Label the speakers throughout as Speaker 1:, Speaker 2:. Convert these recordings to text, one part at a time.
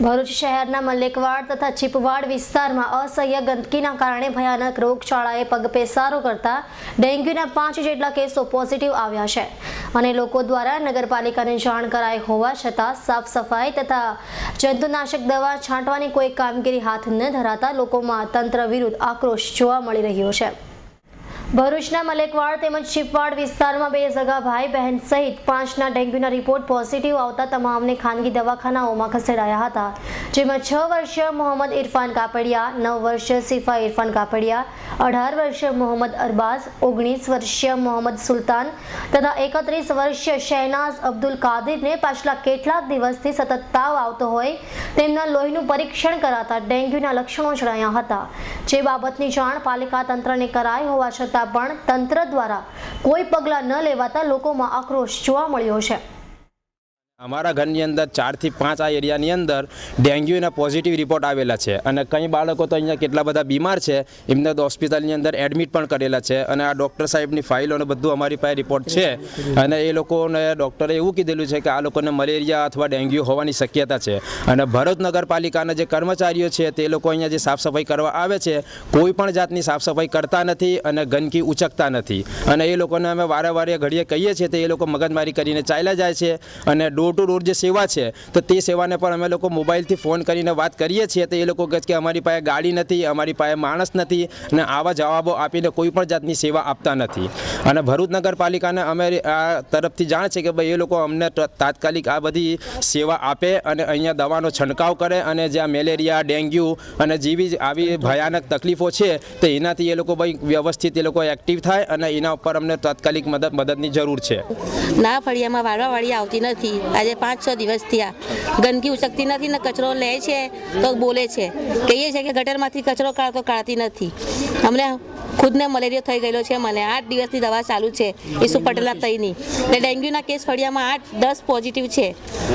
Speaker 1: ભરૂચ શહેરના મલ્લિકવાડ તથા ચીપવાડ વિસ્તારમાં અસહ્ય ગંદકીના કારણે ભયાનક રોગચાળાએ પગપેસારો કરતા ડેન્ગ્યુના 5 જેટલા કેસો પોઝિટિવ આવ્યા છે અને લોકો દ્વારા નગરપાલિકાને જાણ કરાઈ હોવા છતાં સાફ સફાઈ તથા જંતુનાશક દવા છાંટવાની કોઈ કામગીરી હાથ ન ધરાતા લોકોમાં તંત્ર વિરુદ્ધ આક્રોશ જોવા મળી રહ્યો છે। ભરૂચના મલેકવાડ તેમજ ચીપવાડ વિસ્તારમાં 2 સગા ભાઈ બહેન સહિત 5ના ડેન્ગ્યુના રિપોર્ટ પોઝિટિવ આવતા તમામને ખાનગી દવાખાનાઓમાં ખસેડાયા હતા, જેમાં 6 વર્ષીય મોહમ્મદ ઇરફાન કાપડિયા, 9 વર્ષીય સિફા ઇરફાન કાપડિયા, 18 વર્ષીય મોહમ્મદ અરબાઝ, 19 વર્ષીય મોહમ્મદ સુલતાન તથા 31 વર્ષીય શહેનાઝ અબ્દુલ કાદિરને પાછલા કેટલાક દિવસથી સતત તાવ આવતો હોય તેમના લોહીનું પરીક્ષણ કરાતા ડેન્ગ્યુના લક્ષણો જણાયા હતા, જે બાબતની જાણ પાલિકા તંત્રને કરાઈ હોવા છતાં પણ તંત્ર દ્વારા કોઈ પગલાં ન લેવાતા લોકોમાં આક્રોશ જોવા મળ્યો છે।
Speaker 2: અમારા ઘરની અંદર 4 થી 5 આ એરિયાની અંદર ડેન્ગ્યુના પોઝિટિવ રિપોર્ટ આવેલા છે અને કંઈ બાળકો તો અહીંયા કેટલા બધા બીમાર છે એમને તો હોસ્પિટલની અંદર એડમિટ પણ કરેલા છે અને આ ડૉક્ટર સાહેબની ફાઇલો અને બધું અમારી પાસે રિપોર્ટ છે અને એ લોકોને ડૉક્ટરે એવું કીધેલું છે કે આ લોકોને મલેરિયા અથવા ડેન્ગ્યુ હોવાની શક્યતા છે અને ભરૂચ નગરપાલિકાના જે કર્મચારીઓ છે તે લોકો અહીંયા જે સાફ સફાઈ કરવા આવે છે કોઈ પણ જાતની સાફ સફાઈ કરતા નથી અને ગંદકી ઉચકતા નથી અને એ લોકોને અમે વારે ઘડીએ કહીએ છીએ તો એ લોકો મગજમારી કરીને ચાલ્યા જાય છે અને ડોર ટુ ડોર જે સેવા છે તો તે સેવાને પણ અમે લોકો મોબાઈલથી ફોન કરીને વાત કરીએ છીએ તો એ લોકો કહે કે અમારી પાસે ગાડી નથી, અમારી પાસે માણસ નથી અને આવા જવાબો આપીને કોઈ પણ જાતની સેવા આપતા નથી અને ભરૂચ નગરપાલિકાને અમે આ તરફથી જાણ છે કે ભાઈ એ લોકો અમને તાત્કાલિક આ બધી સેવા આપે અને અહીંયા દવાનો છંટકાવ કરે અને જ્યાં મેલેરિયા, ડેન્ગ્યુ અને જેવી આવી ભયાનક તકલીફો છે તો એનાથી એ લોકો ભાઈ વ્યવસ્થિત એ લોકો એક્ટિવ થાય અને એના ઉપર અમને તાત્કાલિક મદદની જરૂર છે।
Speaker 3: ના ફળિયામાં વાળવાવાળી આવતી નથી, આજે 5-6 દિવસ થયા, ગંદકી ઉચકતી નથી ને કચરો લે છે તો બોલે છે, કહીએ છે કે ગટરમાંથી કચરો કાઢતો કાઢતી નથી। અમને ખુદને મલેરિયા થઈ ગયેલો છે, મને 8 દિવસની દવા ચાલુ છે ઈસુ પટેલા તઈની ને ડેન્ગ્યુના કેસ ફળિયામાં 8-10 પોઝિટિવ છે।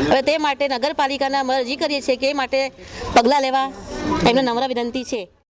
Speaker 3: હવે તે માટે નગરપાલિકાને અમે અરજી કરીએ છીએ કે એ માટે પગલાં લેવા એમને નમ્ર વિનંતી છે।